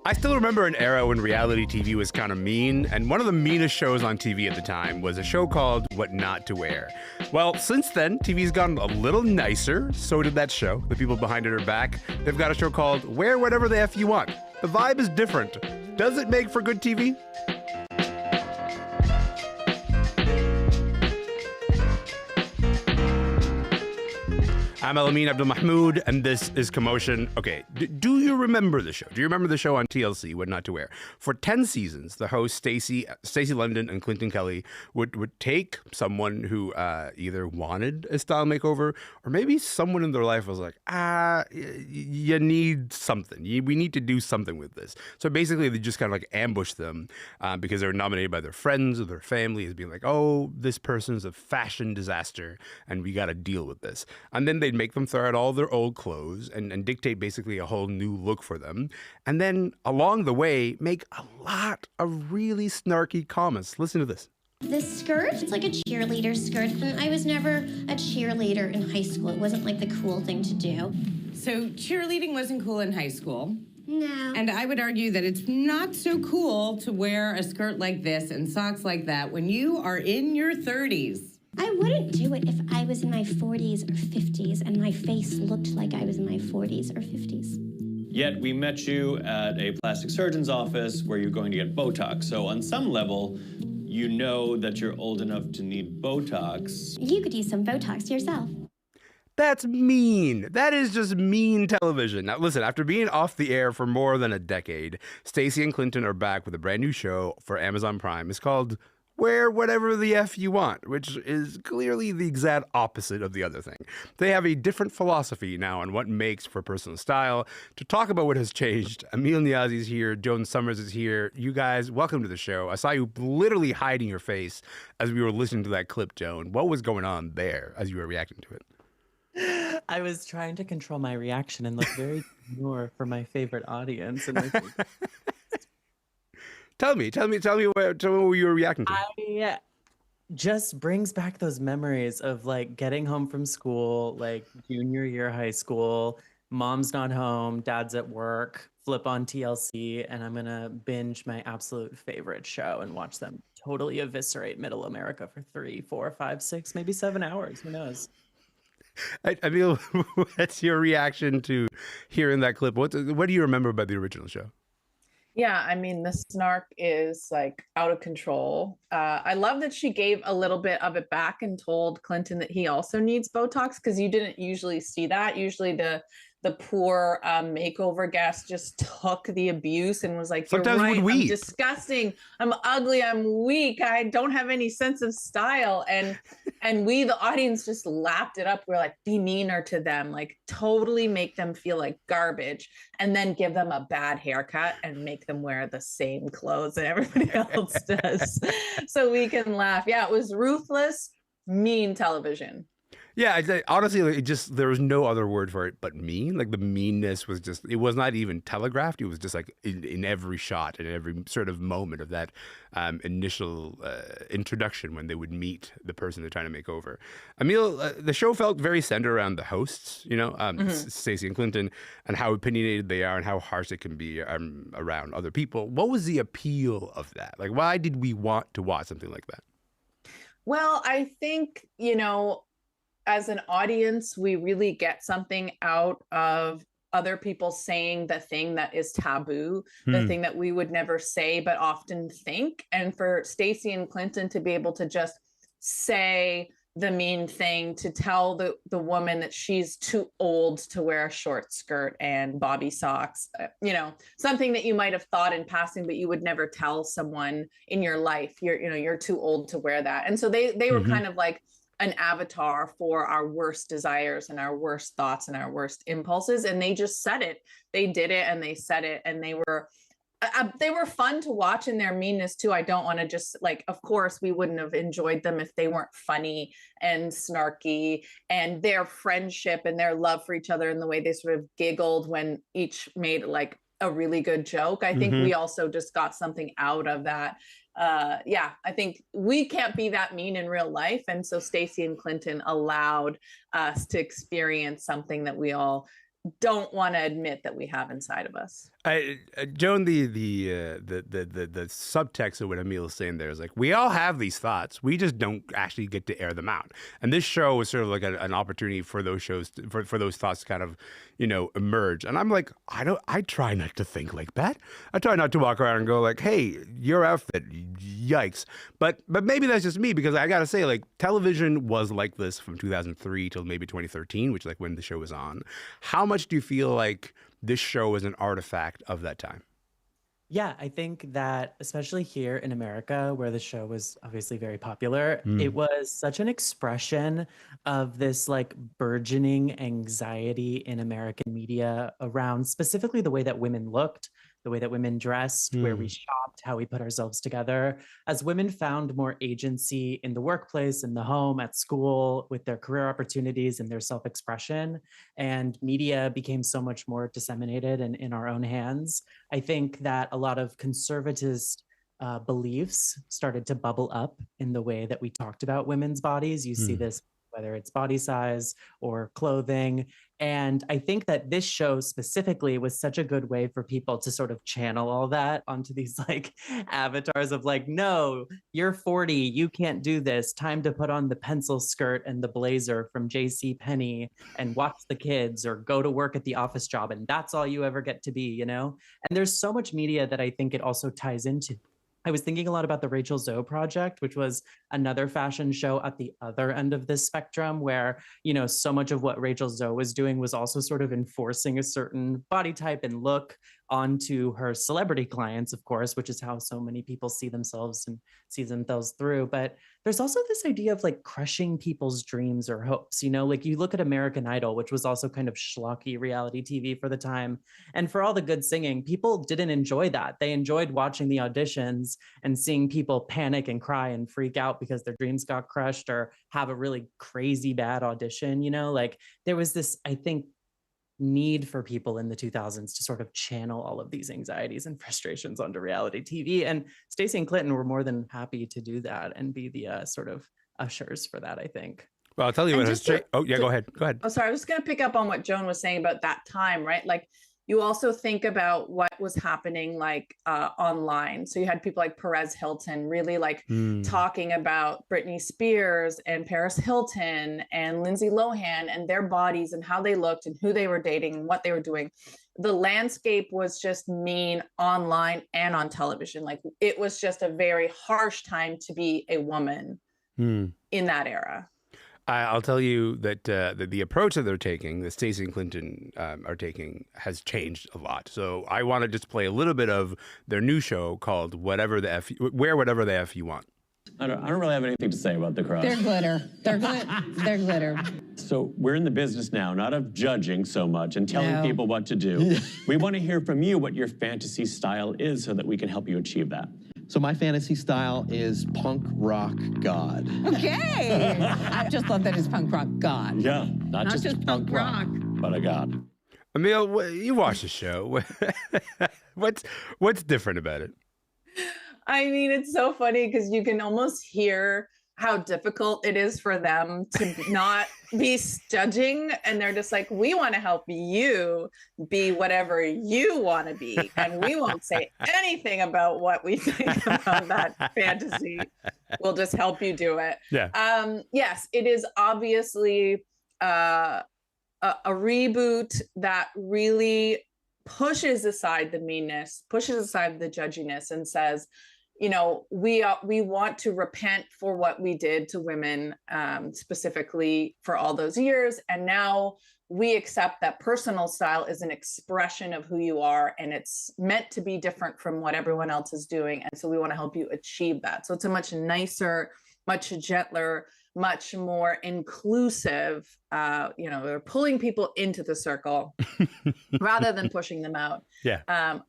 I still remember an era when reality TV was kind of mean, and one of the meanest shows on TV at the time was a show called What Not to Wear. Well, since then, TV's gotten a little nicer. So did that show. The people behind it are back. They've got a show called Wear Whatever the F You Want. The vibe is different. Does it make for good TV? I'm Elamin Abdelmahmoud, and this is Commotion. Okay, do you remember the show? Do you remember the show on TLC, What Not to Wear? For 10 seasons, the hosts, Stacy London and Clinton Kelly, would take someone who either wanted a style makeover, or maybe someone in their life was like, you need something. We need to do something with this. So basically, they just kind of like ambush them because they were nominated by their friends or their family as being like, oh, this person's a fashion disaster, and we got to deal with this. And then they'd make them throw out all their old clothes and dictate basically a whole new look for them. And then along the way, make a lot of really snarky comments. Listen to this. This skirt, it's like a cheerleader skirt. And I was never a cheerleader in high school. It wasn't like the cool thing to do. So cheerleading wasn't cool in high school. No. And I would argue that it's not so cool to wear a skirt like this and socks like that when you are in your 30s. I wouldn't do it if I was in my 40s or 50s and my face looked like I was in my 40s or 50s. Yet we met you at a plastic surgeon's office where you're going to get Botox. So on some level, you know that you're old enough to need Botox. You could use some Botox yourself. That's mean. That is just mean television. Now, listen, after being off the air for more than a decade, Stacy and Clinton are back with a brand new show for Amazon Prime. It's called Wear Whatever the F You Want, which is clearly the exact opposite of the other thing. They have a different philosophy now on what makes for personal style. To talk about what has changed, Amil Niazi's here, Joan Summers is here. You guys, welcome to the show. I saw you literally hiding your face as we were listening to that clip, Joan. What was going on there as you were reacting to it? I was trying to control my reaction and look very demure for my favorite audience. And Tell me what you were reacting to. I just brings back those memories of like getting home from school, like junior year high school, mom's not home, dad's at work, flip on TLC, and I'm gonna binge my absolute favorite show and watch them totally eviscerate middle America for 3, 4, 5, 6, maybe 7 hours. Who knows? I mean, what's your reaction to hearing that clip? What do you remember about the original show? Yeah, I mean, the snark is like out of control. I love that she gave a little bit of it back and told Clinton that he also needs Botox, because you didn't usually see that. Usually the poor makeover guest just took the abuse and was like, "You're Sometimes right, would I'm weep. disgusting, I'm ugly, I'm weak, I don't have any sense of style." And we, the audience, just lapped it up. We're like, be meaner to them, like totally make them feel like garbage, and then give them a bad haircut and make them wear the same clothes that everybody else does. So we can laugh. Yeah, it was ruthless, mean television. Yeah, honestly, like, there was no other word for it but mean. Like the meanness was just, it was not even telegraphed. It was just like in every shot, in every sort of moment of that initial introduction when they would meet the person they're trying to make over. Amil, the show felt very centered around the hosts, Stacy and Clinton, and how opinionated they are and how harsh it can be around other people. What was the appeal of that? Like, why did we want to watch something like that? Well, I think, as an audience, we really get something out of other people saying the thing that is taboo, the thing that we would never say but often think. And for Stacy and Clinton to be able to just say the mean thing, to tell the woman that she's too old to wear a short skirt and bobby socks, something that you might have thought in passing, but you would never tell someone in your life, you're too old to wear that. And so they were kind of like an avatar for our worst desires and our worst thoughts and our worst impulses. And they just said it. They did it and they said it. And they were fun to watch in their meanness too. I don't want to just of course we wouldn't have enjoyed them if they weren't funny and snarky, and their friendship and their love for each other and the way they sort of giggled when each made like a really good joke. I think we also just got something out of that. I think we can't be that mean in real life. And so Stacy and Clinton allowed us to experience something that we all don't want to admit that we have inside of us. Joan, the subtext of what Amil is saying there is like, we all have these thoughts. We just don't actually get to air them out. And this show was sort of like an opportunity for those shows, for those thoughts to kind of, emerge. And I'm like, I try not to think like that. I try not to walk around and go like, hey, your outfit, yikes. But maybe that's just me, because I got to say, like, television was like this from 2003 till maybe 2013, which is like when the show was on. How much do you feel like this show is an artifact of that time? Yeah, I think that especially here in America, where the show was obviously very popular, it was such an expression of this like burgeoning anxiety in American media around specifically the way that women looked, the way that women dressed, where we shopped, how we put ourselves together. As women found more agency in the workplace, in the home, at school, with their career opportunities and their self-expression, and media became so much more disseminated and in our own hands, I think that a lot of conservatist beliefs started to bubble up in the way that we talked about women's bodies. You see this whether it's body size or clothing. And I think that this show specifically was such a good way for people to sort of channel all that onto these like avatars of like, no, you're 40, you can't do this. Time to put on the pencil skirt and the blazer from J.C. Penney and watch the kids or go to work at the office job. And that's all you ever get to be, And there's so much media that I think it also ties into. I was thinking a lot about the Rachel Zoe Project, which was another fashion show at the other end of this spectrum where, so much of what Rachel Zoe was doing was also sort of enforcing a certain body type and look onto her celebrity clients, of course, which is how so many people see themselves and see themselves through. But there's also this idea of like crushing people's dreams or hopes, like you look at American Idol, which was also kind of schlocky reality TV for the time. And for all the good singing, people didn't enjoy that. They enjoyed watching the auditions and seeing people panic and cry and freak out because their dreams got crushed or have a really crazy bad audition, like there was this, I think, need for people in the 2000s to sort of channel all of these anxieties and frustrations onto reality TV. And Stacy and Clinton were more than happy to do that and be the sort of ushers for that, I think. Well, I'll tell you what has changed. Oh, yeah, go ahead. Oh, sorry. I was going to pick up on what Joan was saying about that time, right? Like, you also think about what was happening like online. So you had people like Perez Hilton really like talking about Britney Spears and Paris Hilton and Lindsay Lohan and their bodies and how they looked and who they were dating and what they were doing. The landscape was just mean online and on television. Like it was just a very harsh time to be a woman in that era. I'll tell you that the approach that they're taking, that Stacy and Clinton are taking, has changed a lot. So I want to just play a little bit of their new show called Wear Whatever the F You Want. I don't really have anything to say about the crush. They're glitter. They're glitter. So we're in the business now, not of judging so much and telling people what to do. We want to hear from you what your fantasy style is so that we can help you achieve that. So my fantasy style is punk rock god. Okay. I just love that it's punk rock god. Yeah, not just punk rock, but a god. Amil, you watch the show. What's different about it? I mean, it's so funny because you can almost hear how difficult it is for them to not be judging. And they're just like, we want to help you be whatever you want to be. And we won't say anything about what we think about that fantasy. We'll just help you do it. Yeah. Yes, it is obviously a reboot that really pushes aside the meanness, pushes aside the judginess and says, we want to repent for what we did to women, specifically for all those years. And now we accept that personal style is an expression of who you are, and it's meant to be different from what everyone else is doing. And so we want to help you achieve that. So it's a much nicer, much gentler, much more inclusive, they're pulling people into the circle rather than pushing them out. Yeah.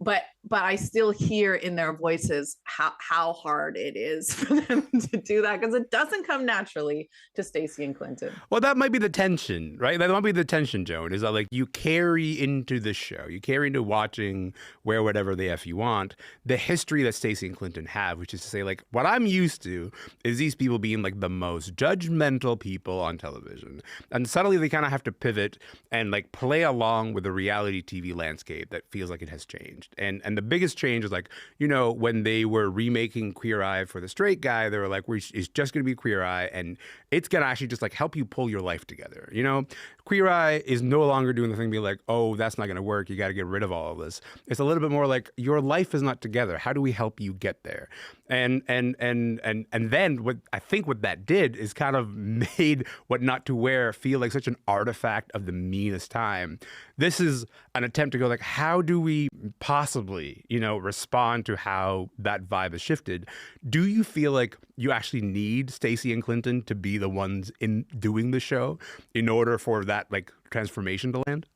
But I still hear in their voices how hard it is for them to do that, because it doesn't come naturally to Stacy and Clinton. Well, that might be the tension, right? That might be the tension, Joan, is that like you carry into the show, you carry into watching Wear Whatever the F You Want, the history that Stacy and Clinton have, which is to say, like, what I'm used to is these people being like the most judgmental people on television. And suddenly they kind of have to pivot and like play along with the reality TV landscape that feels like it has changed. And the biggest change is like, you know, when they were remaking Queer Eye for the straight guy, they were like, it's just going to be Queer Eye, and it's going to actually just like help you pull your life together. You know, Queer Eye is no longer doing the thing being like, oh, that's not going to work, you got to get rid of all of this. It's a little bit more like, your life is not together, how do we help you get there? And then what I think what that did is kind of made What Not to Wear feel like such an artifact of the meanest time. This is an attempt to go like, how do we possibly, you know, respond to how that vibe has shifted? Do you feel like you actually need Stacy and Clinton to be the ones in doing the show in order for that like transformation to land?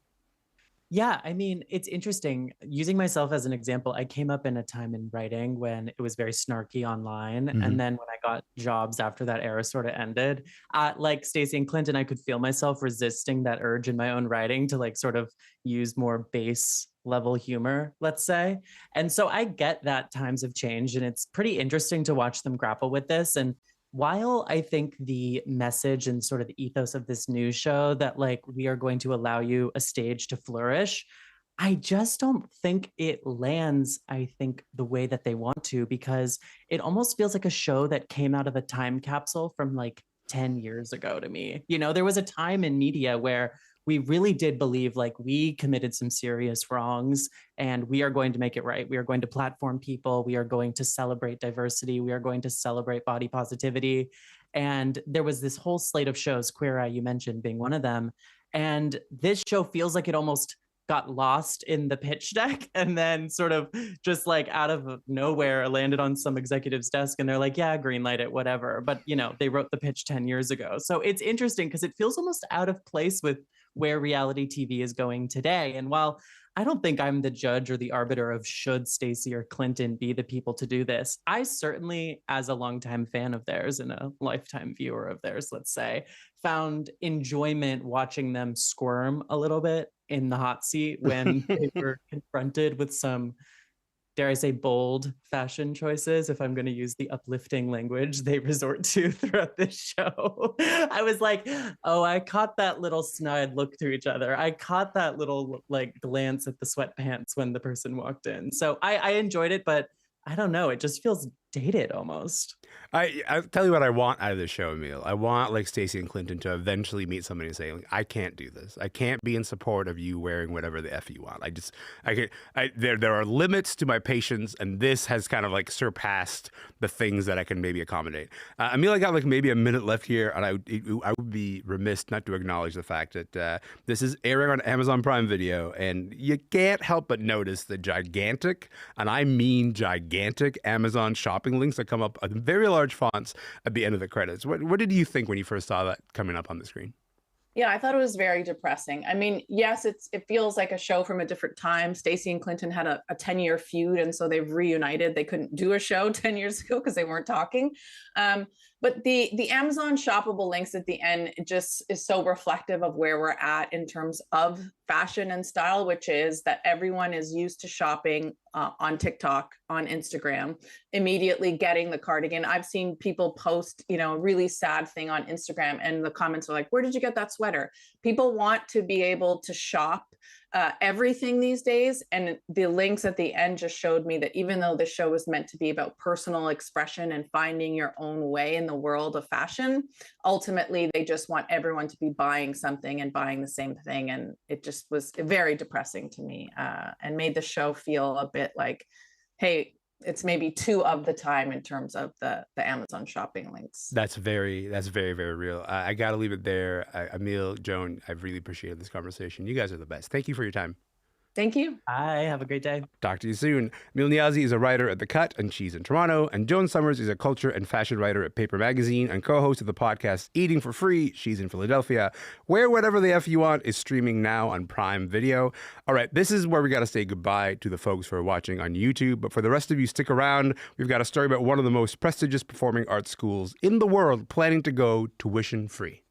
Yeah, I mean, it's interesting. Using myself as an example, I came up in a time in writing when it was very snarky online. And then when I got jobs after that era sort of ended, like Stacy and Clinton, I could feel myself resisting that urge in my own writing to like sort of use more base level humor, let's say. And so I get that times have changed, and it's pretty interesting to watch them grapple with this. And while I think the message and sort of the ethos of this new show that like we are going to allow you a stage to flourish, I just don't think it lands, I think, the way that they want to, because it almost feels like a show that came out of a time capsule from like 10 years ago to me. You know, there was a time in media where we really did believe like we committed some serious wrongs and we are going to make it right. We are going to platform people. We are going to celebrate diversity. We are going to celebrate body positivity. And there was this whole slate of shows, Queer Eye, you mentioned being one of them. And this show feels like it almost got lost in the pitch deck and then sort of just like out of nowhere landed on some executive's desk and they're like, yeah, greenlight it, whatever. But, you know, they wrote the pitch 10 years ago. So it's interesting because it feels almost out of place with where reality TV is going today. And while I don't think I'm the judge or the arbiter of should Stacy or Clinton be the people to do this, I certainly, as a longtime fan of theirs and a lifetime viewer of theirs, let's say, found enjoyment watching them squirm a little bit in the hot seat when they were confronted with some, dare I say, bold fashion choices, if I'm going to use the uplifting language they resort to throughout this show. I was like, oh, I caught that little snide look to each other. I caught that little like glance at the sweatpants when the person walked in. So I enjoyed it, but I don't know. It just feels dated almost. I'll tell you what I want out of this show, Emil. I want like Stacy and Clinton to eventually meet somebody and say, like, I can't do this. I can't be in support of you wearing whatever the F you want. There are limits to my patience, and this has kind of like surpassed the things that I can maybe accommodate. Emil, I got like maybe a minute left here, and I would be remiss not to acknowledge the fact that this is airing on Amazon Prime Video, and you can't help but notice the gigantic, and I mean gigantic, Amazon shopping links that come up in very large fonts at the end of the credits. What did you think when you first saw that coming up on the screen? Yeah, I thought it was very depressing. I mean, yes, it feels like a show from a different time. Stacy and Clinton had a 10-year feud, and so they've reunited. They couldn't do a show 10 years ago because they weren't talking. But the Amazon shoppable links at the end just is so reflective of where we're at in terms of fashion and style, which is that everyone is used to shopping on TikTok, on Instagram, immediately getting the cardigan. I've seen people post, you know, a really sad thing on Instagram, and the comments are like, where did you get that sweater? People want to be able to shop everything these days. And the links at the end just showed me that even though the show was meant to be about personal expression and finding your own way in the world of fashion, ultimately they just want everyone to be buying something and buying the same thing. And it just was very depressing to me, and made the show feel a bit like, hey, it's maybe too of the time in terms of the Amazon shopping links. That's very, very real. I got to leave it there. Amil, Joan, I've really appreciated this conversation. You guys are the best. Thank you for your time. Thank you. Bye. Have a great day. Talk to you soon. Amil Niazi is a writer at The Cut and she's in Toronto. And Joan Summers is a culture and fashion writer at Paper Magazine and co-host of the podcast Eating for Free. She's in Philadelphia. Where Whatever the F You Want is streaming now on Prime Video. All right, this is where we got to say goodbye to the folks who are watching on YouTube. But for the rest of you, stick around. We've got a story about one of the most prestigious performing arts schools in the world planning to go tuition free.